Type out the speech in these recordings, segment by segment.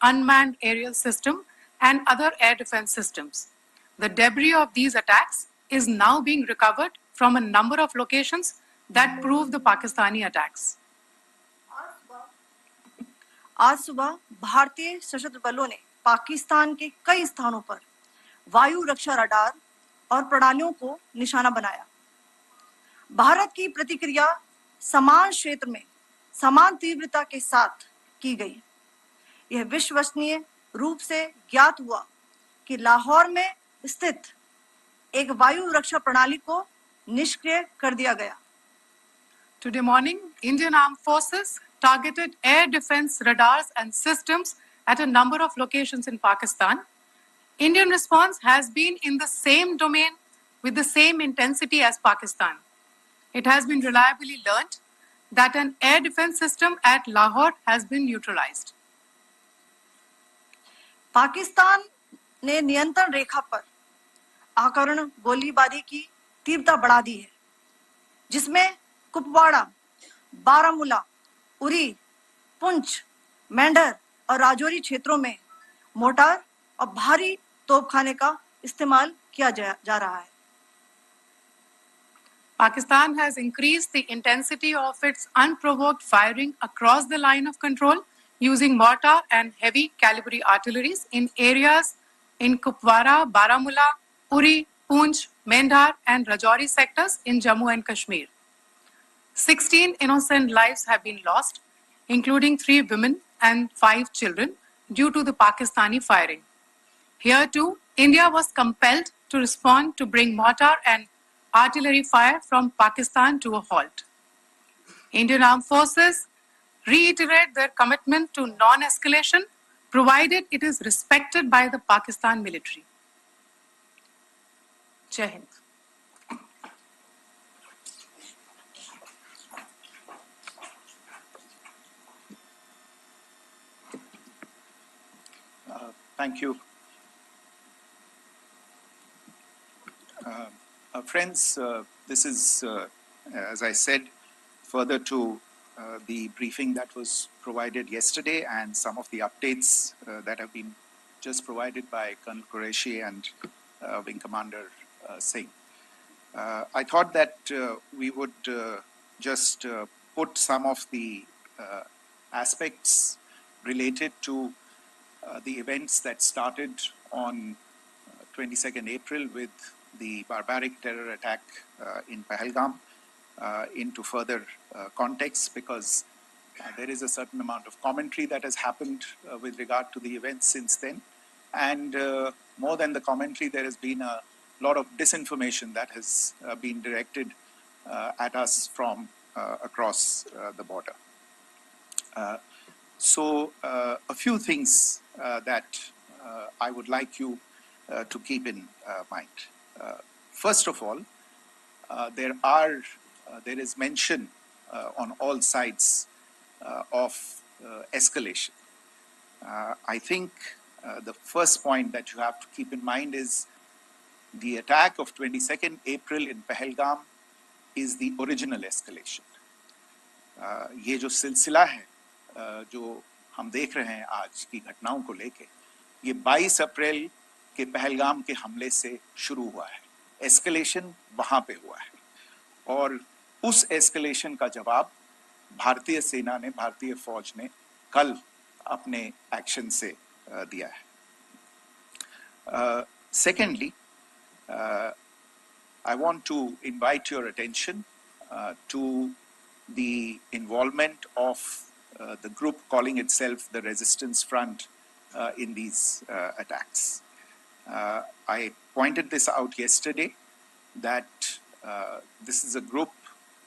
unmanned aerial system, and other air defense systems. The debris of these attacks is now being recovered from a number of locations that prove the Pakistani attacks. आज सुबह भारतीय सशस्त्र बलों ने पाकिस्तान के कई स्थानों पर वायु रक्षा रडार और प्रणालियों को निशाना बनाया। भारत की प्रतिक्रिया समान क्षेत्र में समान तीव्रता के साथ की गई। यह विश्वसनीय रूप से ज्ञात हुआ कि लाहौर में स्थित एक वायु रक्षा प्रणाली को निष्क्रिय कर दिया गया। Today morning, Indian Armed Forces targeted air defense radars and systems at a number of locations in Pakistan. Indian response has been in the same domain with the same intensity as Pakistan. It has been reliably learnt that an air defense system at Lahore has been neutralized. Pakistan ने नियंत्रण रेखा पर आक्रमण गोलीबारी की तीव्रता बढ़ा दी है, जिसमें कुपवाड़ा, बारामूला, उरी, पुंछ, मेंढर और राजौरी क्षेत्रों में मोर्टार और भारी तोपखाने का इस्तेमाल किया जा रहा है। Pakistan has increased the intensity of its unprovoked firing across the line of control using mortar and heavy calibre artilleries in areas in Kupwara, Baramulla, Uri, Poonch, Mendhar and Rajouri sectors in Jammu and Kashmir. 16 innocent lives have been lost, including 3 women and 5 children, due to the Pakistani firing. Here too, India was compelled to respond to bring mortar and artillery fire from Pakistan to a halt. Indian Armed Forces reiterate their commitment to non-escalation, provided it is respected by the Pakistan military. Jai Hind. Thank you. Friends, this is, as I said, further to the briefing that was provided yesterday and some of the updates that have been just provided by Colonel Qureshi and Wing Commander Singh. I thought that we would just put some of the aspects related to the events that started on 22nd April with the barbaric terror attack in Pahalgam into further context, because there is a certain amount of commentary that has happened with regard to the events since then. And more than the commentary, there has been a lot of disinformation that has been directed at us from across the border. So a few things that I would like you to keep in mind. First of all, there is mention on all sides of escalation. I think the first point that you have to keep in mind is the attack of 22nd April in Pahalgam is the original escalation. ये जो सिलसिला है जो हम देख रहे हैं आज की घटनाओं को लेके, ये 22 अप्रैल के पहलगाम के हमले से शुरू हुआ है। एस्केलेशन वहां पे हुआ है और उस एस्केलेशन का जवाब भारतीय सेना ने, भारतीय फौज ने कल अपने एक्शन से दिया है। Secondly, I want to invite your attention to the involvement of the group calling itself the Resistance Front in these attacks. I pointed this out yesterday that this is a group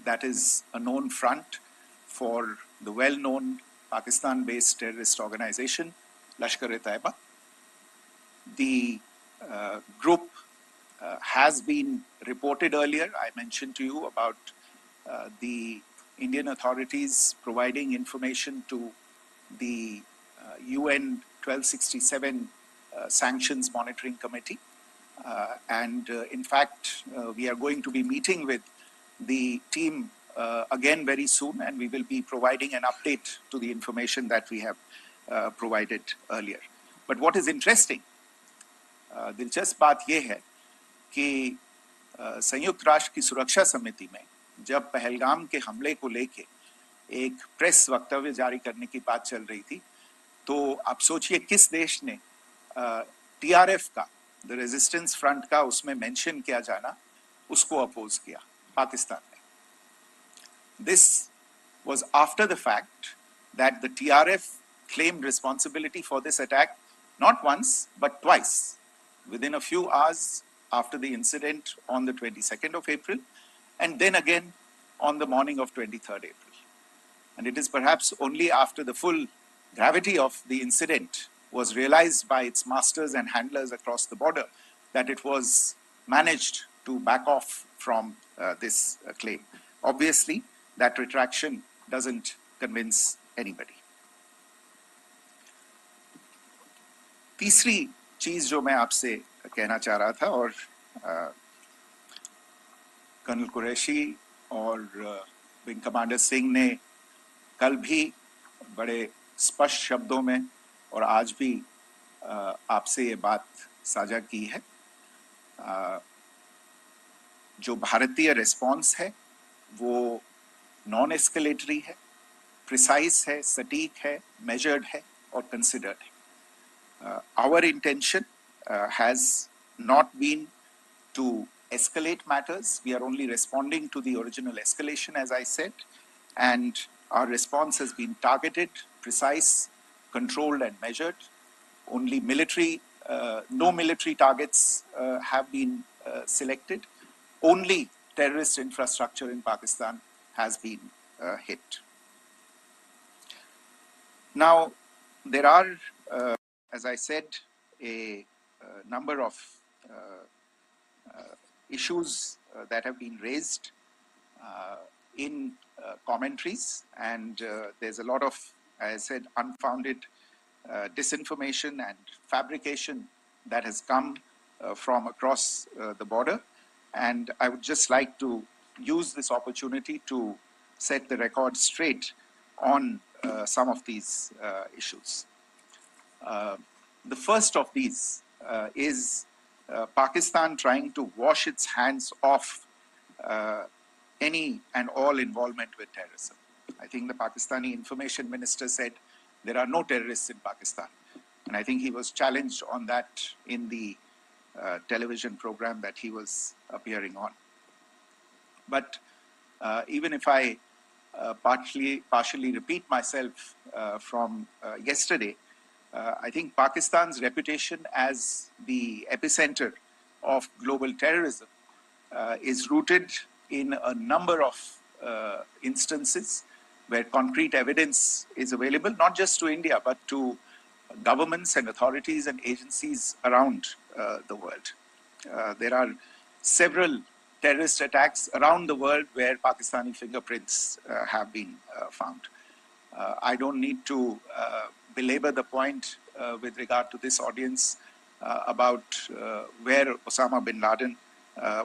that is a known front for the well-known Pakistan-based terrorist organization, Lashkar-e-Taiba. The group has been reported earlier. I mentioned to you about the Indian authorities providing information to the UN 1267 Sanctions Monitoring Committee. And in fact, we are going to be meeting with the team again very soon, and we will be providing an update to the information that we have provided earlier. But what is interesting, दिलचस्प बात यह है कि संयुक्त राष्ट्र की सुरक्षा समिति में जब पहलगाम के हमले को लेके एक प्रेस वक्तव्य जारी करने की बात चल रही थी, तो आप सोचिए किस देश ने टीआरएफ का, द रेजिस्टेंस फ्रंट का उसमें मेंशन किया जाना, उसको अपोज किया, पाकिस्तान ने. This was after the fact that the TRF claimed responsibility for this attack not once but twice, within a few hours after the incident on the 22nd of April, and then again on the morning of 23rd April. And it is perhaps only after the full gravity of the incident was realized by its masters and handlers across the border that it was managed to back off from this claim. Obviously, that retraction doesn't convince anybody. तीसरी चीज जो मैं आपसे कहना चाह रहा था, और कर्नल कुरैशी और विंग कमांडर सिंह ने कल भी बड़े स्पष्ट शब्दों में और आज भी आपसे ये बात साझा की है. जो भारतीय रिस्पॉन्स है वो नॉन एस्केलेटरी है, प्रिसाइज है, सटीक है, मेजर्ड है और कंसिडर्ड है. Our intention has not been to escalate matters. We are only responding to the original escalation, as I said, and our response has been targeted, precise, controlled and measured. Only no military targets have been selected. Only terrorist infrastructure in Pakistan has been hit. Now, there are, as I said, a number of issues that have been raised in commentaries, and there's a lot of, as I said, unfounded disinformation and fabrication that has come from across the border. And I would just like to use this opportunity to set the record straight on some of these issues. The first of these is Pakistan trying to wash its hands off any and all involvement with terrorism. I think the Pakistani information minister said there are no terrorists in Pakistan. And I think he was challenged on that in the television program that he was appearing on. But even if I partially repeat myself from yesterday, I think Pakistan's reputation as the epicenter of global terrorism is rooted in a number of instances where concrete evidence is available, not just to India, but to governments and authorities and agencies around the world. There are several terrorist attacks around the world where Pakistani fingerprints have been found. I don't need to belabor the point with regard to this audience about where Osama bin Laden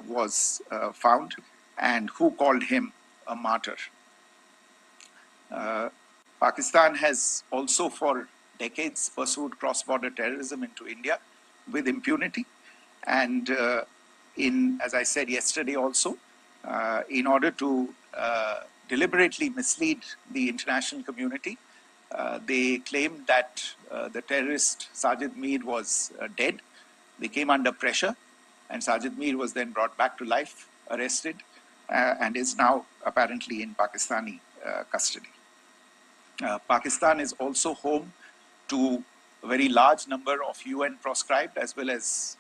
was found and who called him a martyr. Pakistan has also for decades pursued cross-border terrorism into India with impunity, and as I said yesterday also, in order to deliberately mislead the international community, they claimed that the terrorist Sajid Mir was dead. They came under pressure, and Sajid Mir was then brought back to life, arrested, and is now apparently in Pakistani custody. Pakistan is also home to a very large number of UN proscribed as well as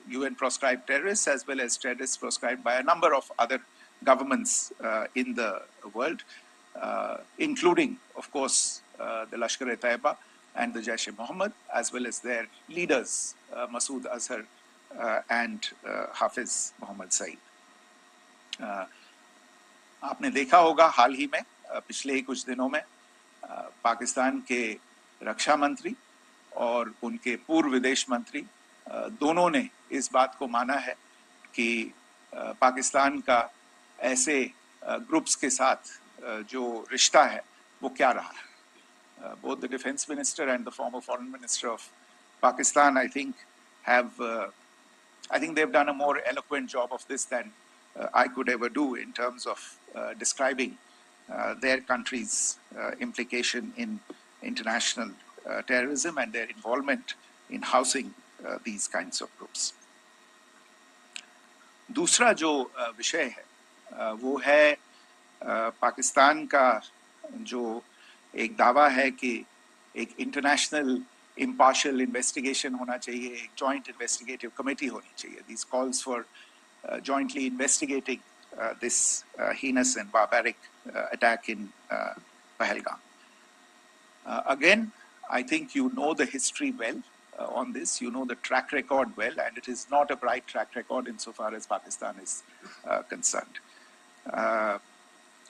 UN proscribed terrorists, as well as terrorists proscribed by a number of other governments in the world, including, of course, the Lashkar-e-Taiba and the Jaish-e-Mohammed, as well as their leaders, Masood Azhar and Hafiz Mohammed Saeed. आपने देखा होगा हाल ही में पिछले ही कुछ दिनों में पाकिस्तान के रक्षा मंत्री और उनके पूर्व विदेश मंत्री दोनों ने इस बात को माना है कि पाकिस्तान का ऐसे ग्रुप्स के साथ जो रिश्ता है वो क्या रहा है. both the defense minister and the former foreign minister of Pakistan, I think, I think they've done a more eloquent job of this than I could ever do in terms of describing their country's implication in international terrorism and their involvement in housing these kinds of groups. दूसरा जो विषय है वो है पाकिस्तान का जो एक दावा है कि एक इंटरनेशनल impartial investigation होना चाहिए, एक joint investigative committee होनी चाहिए. These calls for jointly investigating this heinous and barbaric attack in Pahalgam. Again, I think you know the history well on this. You know the track record well, and it is not a bright track record insofar as Pakistan is concerned.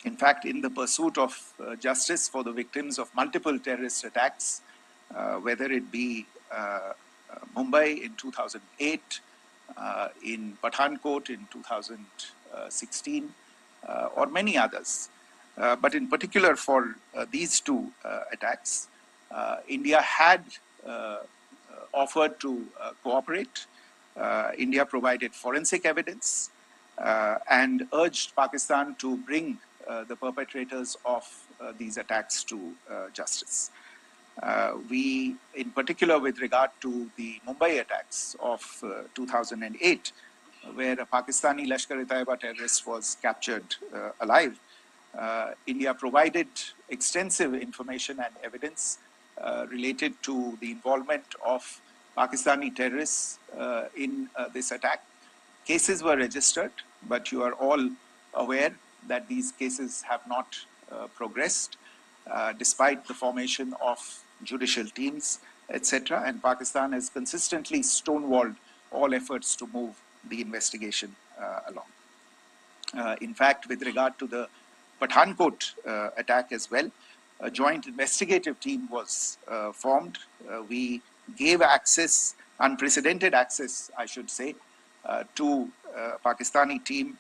In fact, in the pursuit of justice for the victims of multiple terrorist attacks, whether it be Mumbai in 2008, in Pathankot in 2016, or many others. But in particular for these two attacks, India had offered to cooperate. India provided forensic evidence and urged Pakistan to bring the perpetrators of these attacks to justice. We, in particular with regard to the Mumbai attacks of 2008, where a Pakistani Lashkar-e-Taiba terrorist was captured alive, India provided extensive information and evidence related to the involvement of Pakistani terrorists in this attack. Cases were registered, but you are all aware that these cases have not progressed, despite the formation of judicial teams, etc. And Pakistan has consistently stonewalled all efforts to move the investigation along. In fact, with regard to the Pathankot attack as well, a joint investigative team was formed. We gave access, unprecedented access, I should say, to Pakistani team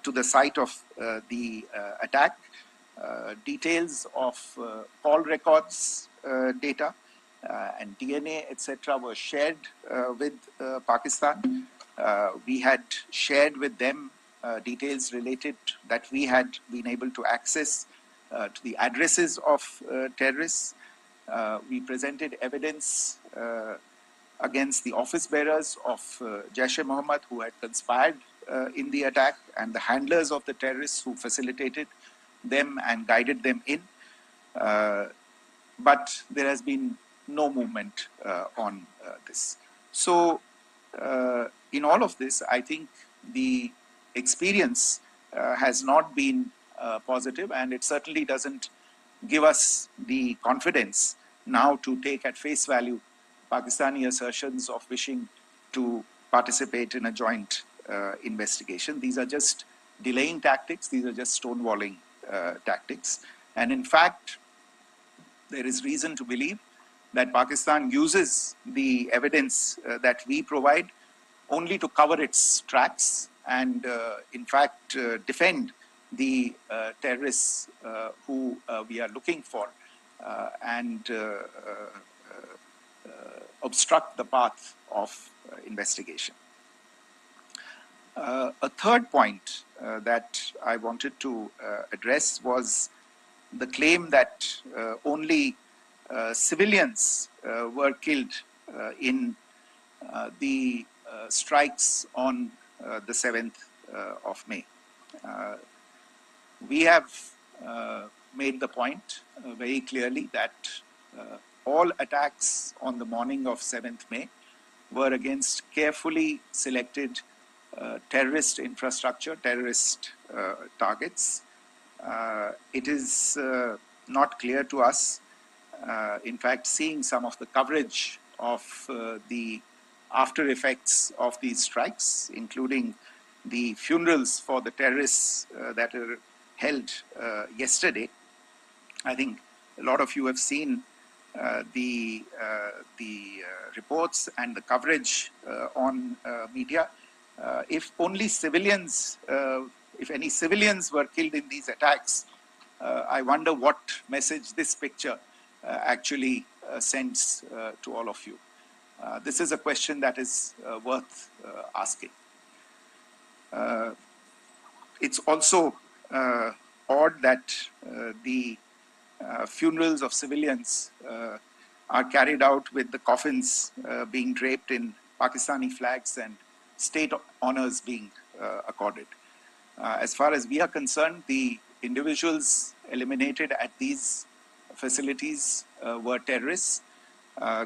to the site of the attack. Details of call records data and DNA, etc. were shared with Pakistan. We had shared with them details related that we had been able to access to the addresses of terrorists. We presented evidence against the office bearers of Jaish-e-Mohammed who had conspired in the attack and the handlers of the terrorists who facilitated them and guided them in. But there has been no movement on this. So in all of this, I think the experience has not been positive, and it certainly doesn't give us the confidence now to take at face value Pakistani assertions of wishing to participate in a joint investigation. These are just delaying tactics. These are just stonewalling tactics. And in fact, there is reason to believe that Pakistan uses the evidence that we provide only to cover its tracks and, in fact, defend the terrorists who we are looking for and obstruct the path of investigation. A third point that I wanted to address was the claim that only civilians were killed in the strikes on the 7th of May. We have made the point very clearly that all attacks on the morning of 7th May were against carefully selected terrorist infrastructure, terrorist targets. It is not clear to us, in fact, seeing some of the coverage of the after effects of these strikes, including the funerals for the terrorists that are held yesterday. I think a lot of you have seen the reports and the coverage on media. If only civilians, if any civilians were killed in these attacks, I wonder what message this picture actually sends to all of you. This is a question that is worth asking. It's also odd that the funerals of civilians are carried out with the coffins being draped in Pakistani flags and state honors being accorded. As far as we are concerned, the individuals eliminated at these facilities were terrorists.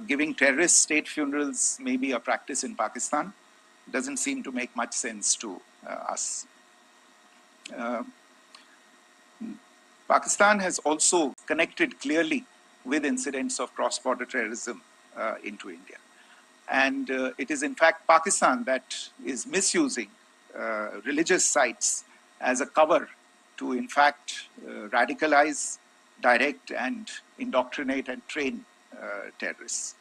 Giving terrorist state funerals may be a practice in Pakistan. Doesn't seem to make much sense to us. Pakistan has also connected clearly with incidents of cross-border terrorism into India. And it is in fact Pakistan that is misusing religious sites as a cover to in fact radicalize, direct and indoctrinate and train terrorists.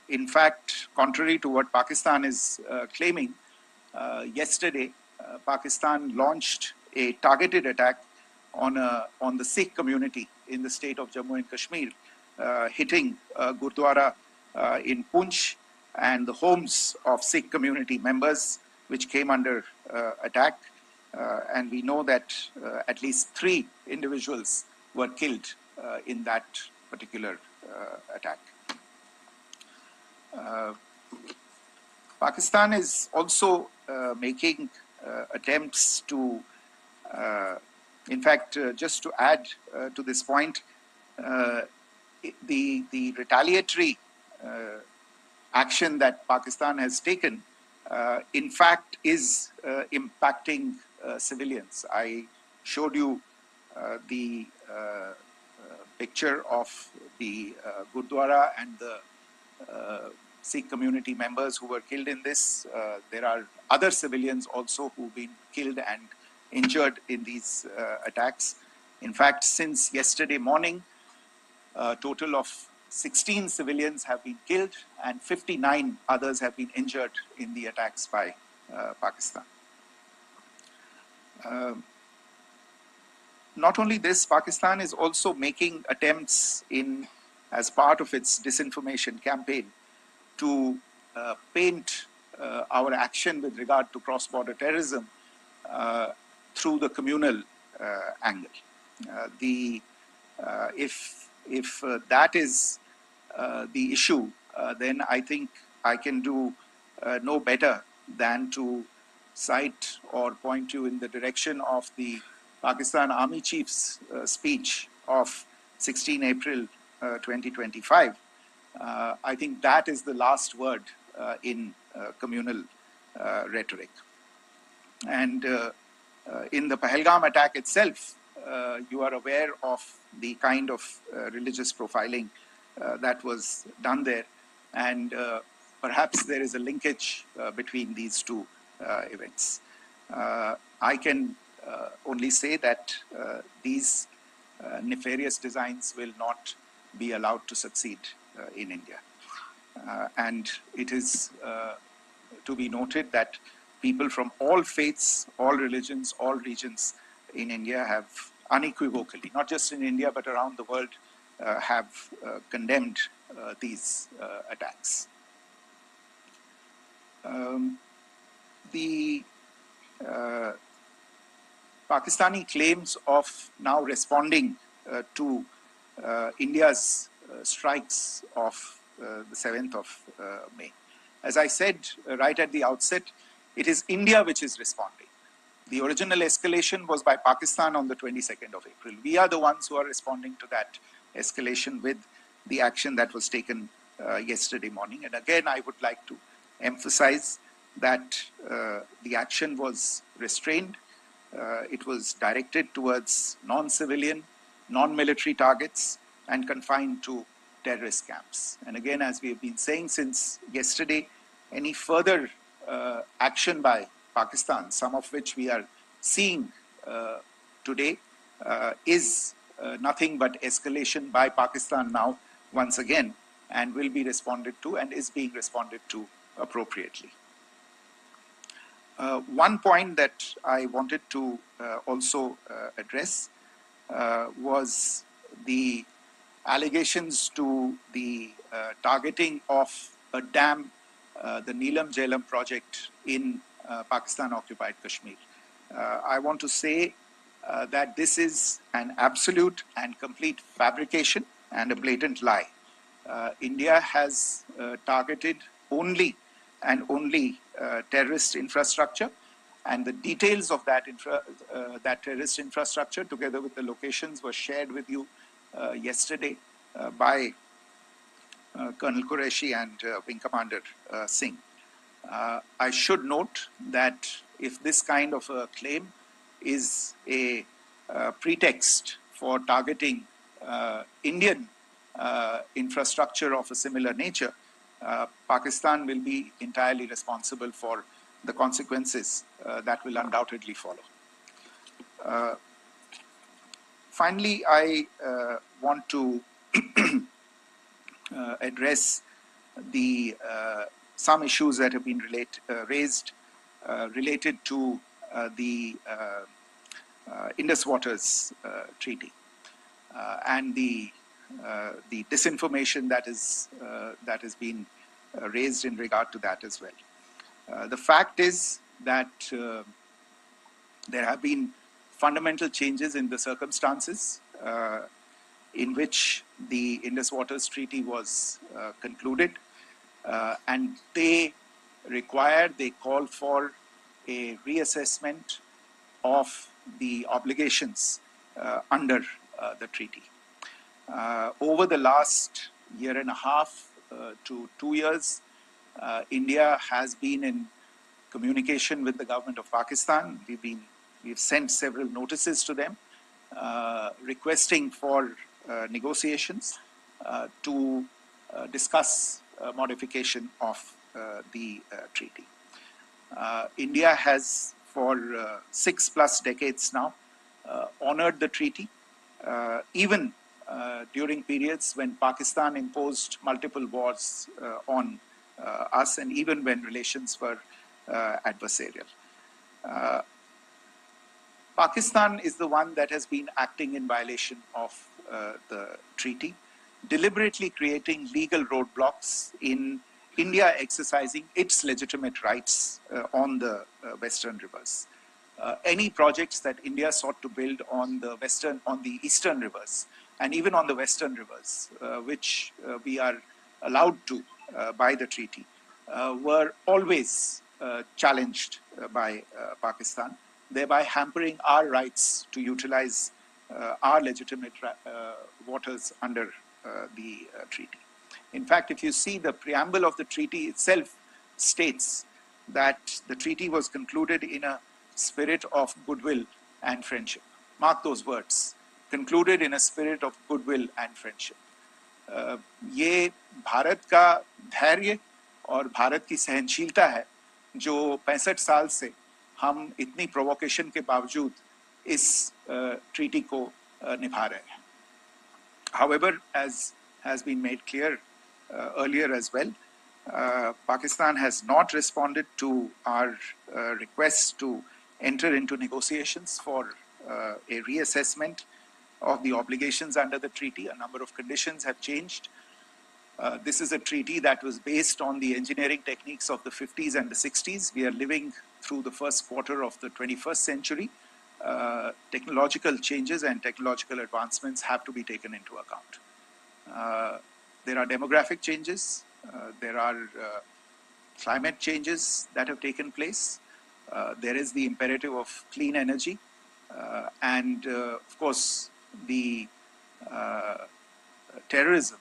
In fact, contrary to what Pakistan is claiming, yesterday Pakistan launched a targeted attack on the Sikh community in the state of Jammu and Kashmir, hitting Gurdwara in Poonch and the homes of Sikh community members, which came under attack. And we know that at least 3 individuals were killed in that particular attack. Pakistan is also making attempts to, in fact, just to add to this point, the retaliatory action that Pakistan has taken, in fact, is impacting civilians. I showed you the picture of the Gurdwara and the Sikh community members who were killed in this. There are other civilians also who've been killed and injured in these attacks. In fact, since yesterday morning, a total of 16 civilians have been killed and 59 others have been injured in the attacks by Pakistan. Not only this, Pakistan is also making attempts as part of its disinformation campaign to paint our action with regard to cross-border terrorism through the communal angle. If that is the issue, then I think I can do no better than to cite or point you in the direction of the Pakistan Army Chief's speech of 16 April 2025. I think that is the last word in communal rhetoric. And in the Pahalgam attack itself, you are aware of the kind of religious profiling that was done there. And perhaps there is a linkage between these two events. I can only say that these nefarious designs will not be allowed to succeed in India. And it is to be noted that people from all faiths, all religions, all regions in India have unequivocally, not just in India but around the world, have condemned these attacks. The Pakistani claims of now responding to India's strikes of the 7th of May. As I said right at the outset, it is India which is responding. The original escalation was by Pakistan on the 22nd of April. We are the ones who are responding to that escalation with the action that was taken yesterday morning. And again, I would like to emphasize that the action was restrained. It was directed towards non-civilian, non-military targets and confined to terrorist camps. And again, as we have been saying since yesterday, any further action by Pakistan, some of which we are seeing today, is nothing but escalation by Pakistan now, once again, and will be responded to and is being responded to appropriately. One point that I wanted to also address was the allegations to the targeting of a dam, the Neelam Jhelum project in Pakistan-occupied Kashmir. I want to say that this is an absolute and complete fabrication and a blatant lie. India has targeted only and only terrorist infrastructure, and the details of that terrorist infrastructure, together with the locations, were shared with you yesterday by Colonel Qureshi and Wing Commander Singh. I should note that if this kind of a claim is a pretext for targeting Indian infrastructure of a similar nature, Pakistan will be entirely responsible for the consequences that will undoubtedly follow. Finally, I want to address the some issues that have been raised related to the Indus Waters Treaty and the disinformation that has been raised in regard to that as well. The fact is that there have been fundamental changes in the circumstances in which the Indus Waters Treaty was concluded, and they call for a reassessment of the obligations under the treaty. Over the last year and a half to 2 years, India has been in communication with the government of Pakistan. We've sent several notices to them requesting for negotiations to discuss modification of the treaty. India has for 6+ decades now honored the treaty, even during periods when Pakistan imposed multiple wars on us, and even when relations were adversarial. Pakistan is the one that has been acting in violation of the treaty, deliberately creating legal roadblocks in India exercising its legitimate rights on the western rivers. Any projects that India sought to build on the eastern rivers and even on the western rivers, which we are allowed to by the treaty, were always challenged by Pakistan, thereby hampering our rights to utilize our legitimate waters under the treaty. In fact, if you see, the preamble of the treaty itself states that the treaty was concluded in a spirit of goodwill and friendship. Mark those words, concluded in a spirit of goodwill and friendship. ये भारत का धैर्य और भारत की सहनशीलता है जो 65 साल से हम इतनी प्रोवोकेशन के बावजूद इस ट्रीटी को निभा रहे हैं. However, as has been made clear earlier as well, Pakistan has not responded to our requests to enter into negotiations for a reassessment of the obligations under the treaty. A number of conditions have changed. This is a treaty that was based on the engineering techniques of the 50s and the 60s. We are living through the first quarter of the 21st century. Technological changes and technological advancements have to be taken into account. There are demographic changes. There are climate changes that have taken place. There is the imperative of clean energy. And of course, the terrorism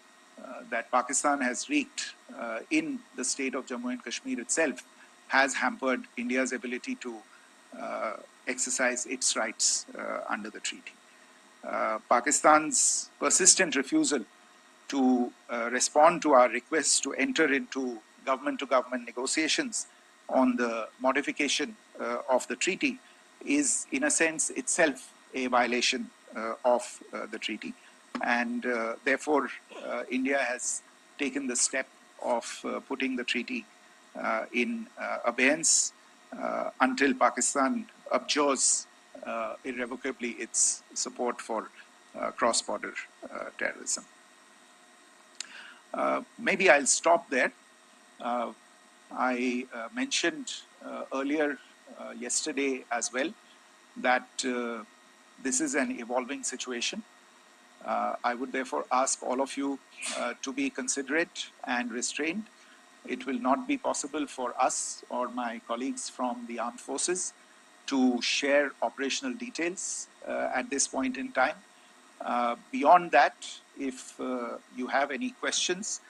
that Pakistan has wreaked in the state of Jammu and Kashmir itself has hampered India's ability to exercise its rights under the treaty. Pakistan's persistent refusal to respond to our requests to enter into government-to-government negotiations on the modification of the treaty is, in a sense, itself a violation of the treaty. And therefore, India has taken the step of putting the treaty in abeyance until Pakistan abjures irrevocably its support for cross-border terrorism. Maybe I'll stop there. I mentioned earlier yesterday as well that this is an evolving situation. I would therefore ask all of you to be considerate and restrained. It will not be possible for us or my colleagues from the armed forces to share operational details at this point in time. Beyond that, if you have any questions,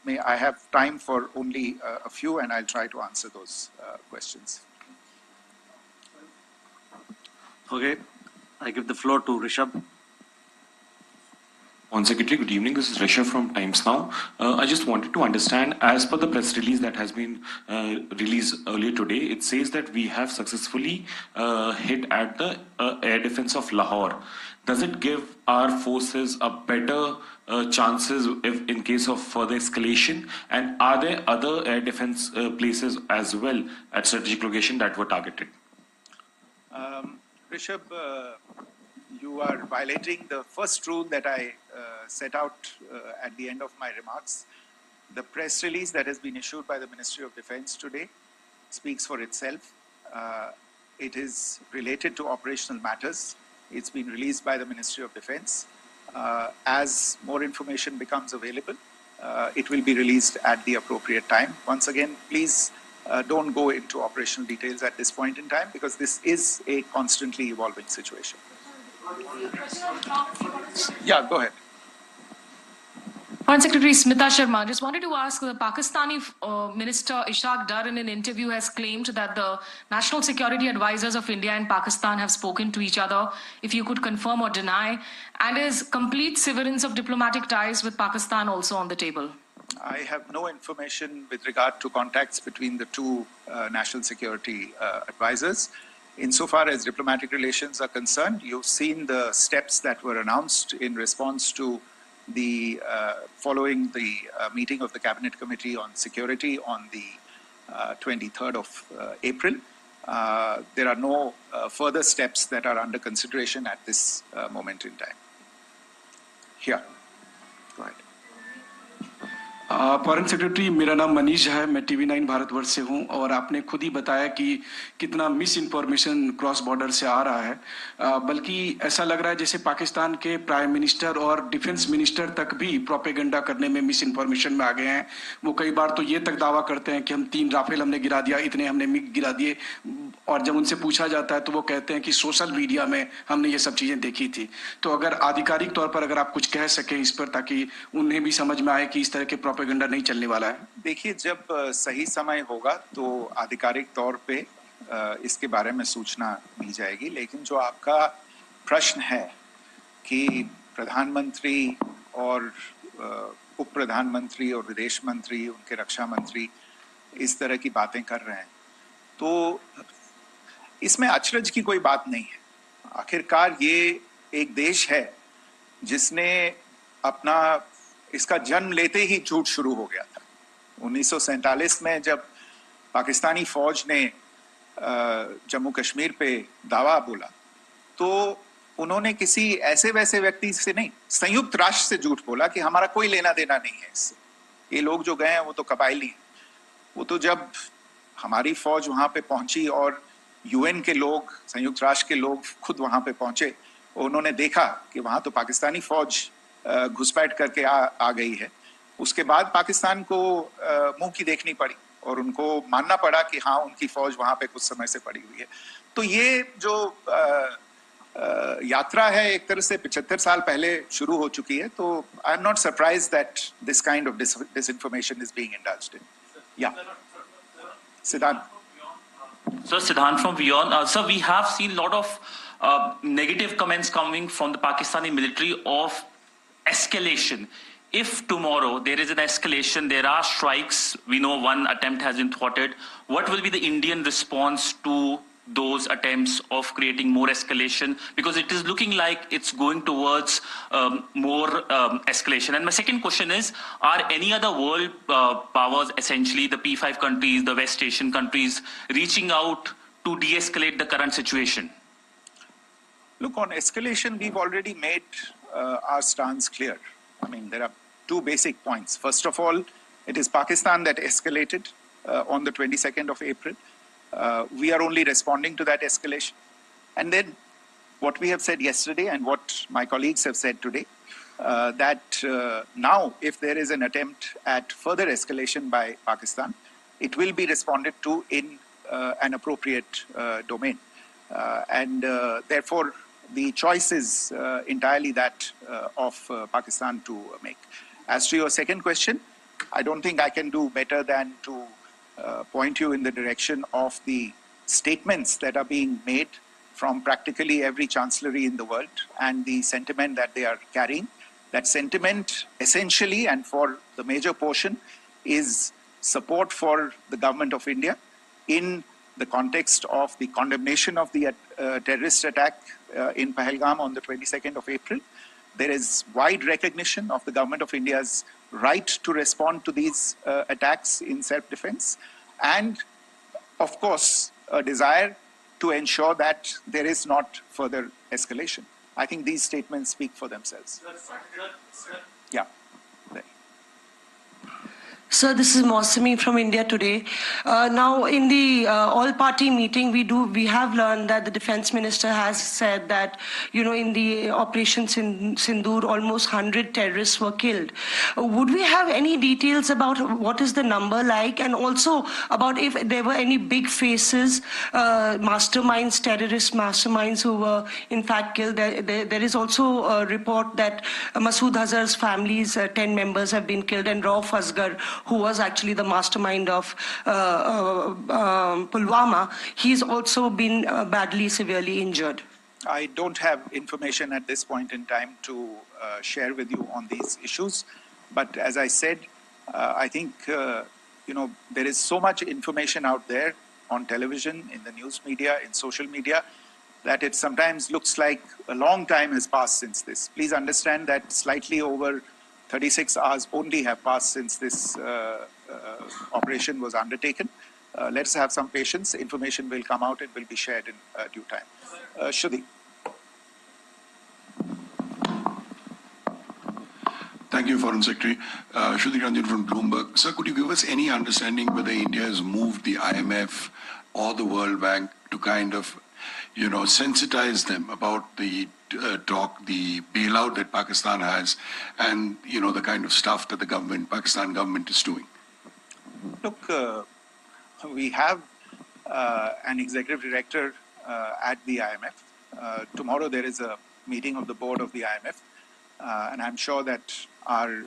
may I have time for only a few, and I'll try to answer those questions. Okay, I give the floor to Rishabh. On Secretary, good evening. This is Rishabh from Times Now. I just wanted to understand, as per the press release that has been released earlier today, it says that we have successfully hit at the air defense of Lahore. Does it give our forces a better chances if in case of further escalation? And are there other air defense places as well at strategic location that were targeted? Rishabh, you are violating the first rule that I set out at the end of my remarks. The press release that has been issued by the Ministry of Defense today speaks for itself. It is related to operational matters. It's been released by the Ministry of Defense. As more information becomes available, it will be released at the appropriate time. Once again, please don't go into operational details at this point in time, because this is a constantly evolving situation. Yeah, go ahead. Foreign Secretary Smita Sharma, just wanted to ask, the Pakistani Minister Ishaq Dar in an interview has claimed that the national security advisors of India and Pakistan have spoken to each other. If you could confirm or deny, and is complete severance of diplomatic ties with Pakistan also on the table? I have no information with regard to contacts between the two national security advisors. Insofar as diplomatic relations are concerned, you've seen the steps that were announced in response to the following the meeting of the Cabinet Committee on Security on the 23rd of April. There are no further steps that are under consideration at this moment in time. Here, go ahead. Foreign secretary, मेरा नाम मनीष है, मैं TV9 Bharatvarsh से हूं, और आपने खुद ही बताया कि कितना मिस इन्फॉर्मेशन क्रॉस बॉर्डर से आ रहा है, बल्कि ऐसा लग रहा है जैसे पाकिस्तान के प्राइम मिनिस्टर और डिफेंस मिनिस्टर तक भी प्रोपेगेंडा करने में मिस इन्फॉर्मेशन में आ गए हैं। वो कई बार तो ये तक दावा करते हैं कि हम 3 राफेल हमने गिरा दिया, इतने हमने मिग गिरा दिए, और जब उनसे पूछा जाता है तो वो कहते हैं कि सोशल मीडिया में हमने ये सब चीजें देखी थी। तो अगर आधिकारिक तौर पर अगर आप कुछ कह सकें इस पर, ताकि उन्हें भी समझ में आए कि इस तरह के प्रोपेगेंडा नहीं चलने वाला है। देखिए, जब सही समय होगा तो आधिकारिक तौर पे इसके बारे में सूचना दी जाएगी, लेकिन जो आपका प्रश्न है कि प्रधानमंत्री और उप प्रधानमंत्री और विदेश मंत्री, उनके रक्षा मंत्री इस तरह की बातें कर रहे हैं, तो इसमें अचरज की कोई बात नहीं है। आखिरकार ये एक देश है जिसने अपना इसका जन्म लेते ही झूठ शुरू हो गया था। 1947 में जब पाकिस्तानी फौज ने जम्मू कश्मीर पे दावा बोला, तो उन्होंने किसी ऐसे वैसे व्यक्ति से नहीं, संयुक्त राष्ट्र से झूठ बोला कि हमारा कोई लेना देना नहीं है इससे। ये लोग जो गए हैं वो तो कबायली हैं। वो तो जब हमारी फौज वहां पे पहुंची और UN के लोग, संयुक्त राष्ट्र के लोग खुद वहां पे पहुंचे, उन्होंने देखा कि वहां तो पाकिस्तानी फौज घुसपैठ करके आ गई है, उसके बाद पाकिस्तान को मुंह की देखनी पड़ी और उनको मानना पड़ा कि हाँ, उनकी फौज वहां पे कुछ समय से पड़ी हुई है। तो ये जो यात्रा है एक तरह से 75 साल पहले शुरू हो चुकी है। तो I am not surprised that this kind of disinformation is being indulged in. Yeah. Siddhant. So Siddhant from Beyond. Sir, we have seen a lot of negative comments coming from the Pakistani military of escalation. If tomorrow there is an escalation, there are strikes, we know one attempt has been thwarted, what will be the Indian response to those attempts of creating more escalation? Because it is looking like it's going towards more escalation. And my second question is, are any other world powers, essentially the P5 countries, the West Asian countries, reaching out to de-escalate the current situation? Look, on escalation, we've already made our stance clear. I mean, there are two basic points. First of all, it is Pakistan that escalated on the 22nd of April. We are only responding to that escalation. And then what we have said yesterday and what my colleagues have said today, that now if there is an attempt at further escalation by Pakistan, it will be responded to in an appropriate domain. And therefore, the choice is entirely that of Pakistan to make. As to your second question, I don't think I can do better than to point you in the direction of the statements that are being made from practically every chancellery in the world and the sentiment that they are carrying. That sentiment essentially and for the major portion is support for the government of India in the context of the condemnation of the terrorist attack in Pahalgam on the 22nd of April. There is wide recognition of the government of India's right to respond to these attacks in self-defense, and of course a desire to ensure that there is not further escalation. I think these statements speak for themselves. Yeah. Sir, this is Mausami from India Today. Now, in the all-party meeting, we have learned that the defense minister has said that, in the operations in Sindoor, almost 100 terrorists were killed. Would we have any details about what is the number like, and also about if there were any big faces, masterminds, terrorist masterminds who were in fact killed? There is also a report that Masood Azhar's family's 10 members have been killed, and Rauf Asghar, who was actually the mastermind of Pulwama, he's also been badly, severely injured. I don't have information at this point in time to share with you on these issues. But as I said, I think, there is so much information out there on television, in the news media, in social media, that it sometimes looks like a long time has passed since this. Please understand that slightly over 36 hours only have passed since this operation was undertaken. Let's have some patience. Information will come out. It will be shared in due time. Shruti. Thank you, Foreign Secretary. Shruti Ranjan from Bloomberg. Sir, could you give us any understanding whether India has moved the IMF or the World Bank to kind of, sensitize them about the the bailout that Pakistan has, and the kind of stuff that the Pakistan government is doing? Look, we have an executive director at the IMF. Tomorrow there is a meeting of the board of the IMF, and I'm sure that our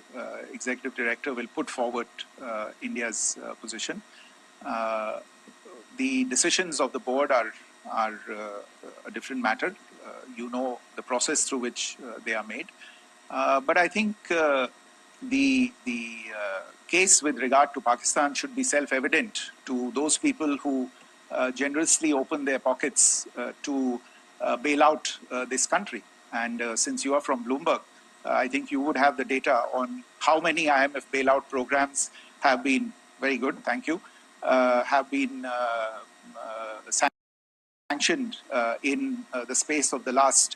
executive director will put forward India's position. The decisions of the board are a different matter. You know the process through which they are made. But I think the case with regard to Pakistan should be self-evident to those people who generously open their pockets to bail out this country. And since you are from Bloomberg, I think you would have the data on how many IMF bailout programs have been, very good, thank you, have been sanctioned in the space of the last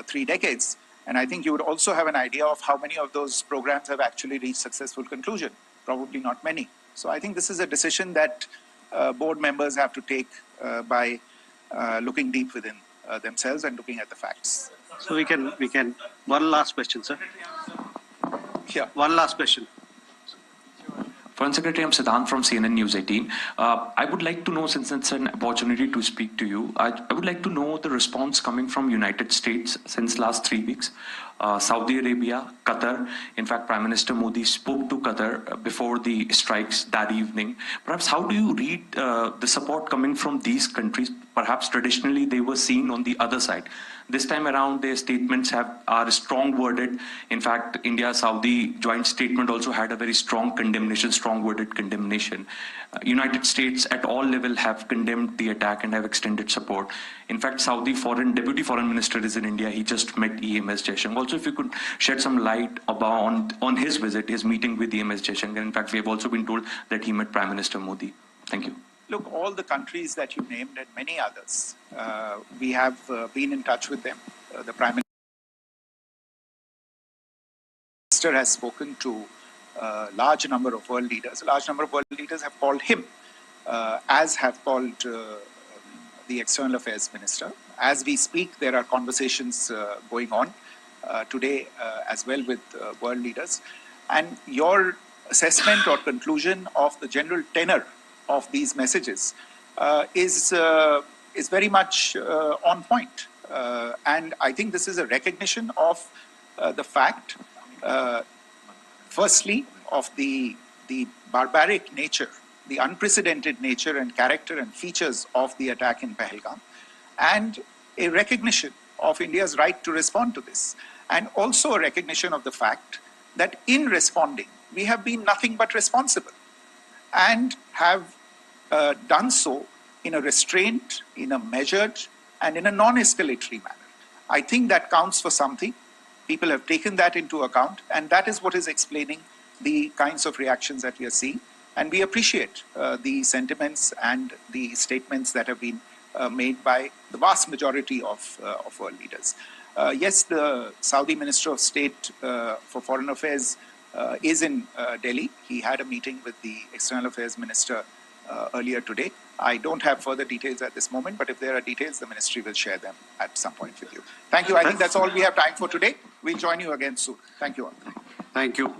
3 decades. And I think you would also have an idea of how many of those programs have actually reached successful conclusion. Probably not many. So I think this is a decision that board members have to take by looking deep within themselves and looking at the facts. So we can, one last question, sir. Yeah. One last question. Foreign Secretary, I'm Siddhant from CNN News 18. I would like to know, since it's an opportunity to speak to you, I would like to know the response coming from United States since last 3 weeks. Saudi Arabia, Qatar. In fact, Prime Minister Modi spoke to Qatar before the strikes that evening. Perhaps how do you read the support coming from these countries? Perhaps traditionally they were seen on the other side. This time around, their statements are strong worded. In fact, India-Saudi joint statement also had a very strong condemnation, strong worded condemnation. United States at all level have condemned the attack and have extended support. In fact, Saudi Deputy Foreign Minister is in India. He just met EMS Jaishankar. Also, if you could shed some light on his visit, his meeting with EMS Jaishankar. In fact, we have also been told that he met Prime Minister Modi. Thank you. Look, all the countries that you named and many others, we have been in touch with them. The Prime Minister Minister has spoken to a large number of world leaders. A large number of world leaders have called him, as have called the External Affairs Minister. As we speak, there are conversations going on today as well with world leaders. And your assessment or conclusion of the general tenor of these messages is very much on point. And I think this is a recognition of the fact, firstly, of the barbaric nature, the unprecedented nature and character and features of the attack in Pahalgam, and a recognition of India's right to respond to this, and also a recognition of the fact that in responding, we have been nothing but responsible and have done so in a restrained, in a measured, and in a non-escalatory manner. I think that counts for something. People have taken that into account, and that is what is explaining the kinds of reactions that we are seeing. And we appreciate the sentiments and the statements that have been made by the vast majority of world leaders. Yes, the Saudi Minister of State for Foreign Affairs is in Delhi. He had a meeting with the External Affairs Minister earlier today. I don't have further details at this moment, but if there are details, the ministry will share them at some point with you. Thank you. I think that's all we have time for today. We'll join you again soon. Thank you all. Thank you.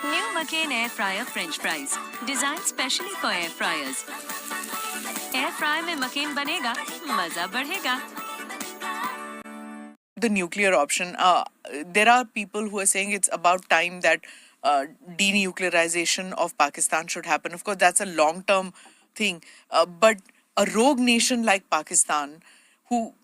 New McCain Air Fryer French Fries, designed specially for air fryers. Air fry में McCain बनेगा, मजा बढ़ेगा. The nuclear option. There are people who are saying it's about time that denuclearization of Pakistan should happen. Of course, that's a long-term thing. But a rogue nation like Pakistan, who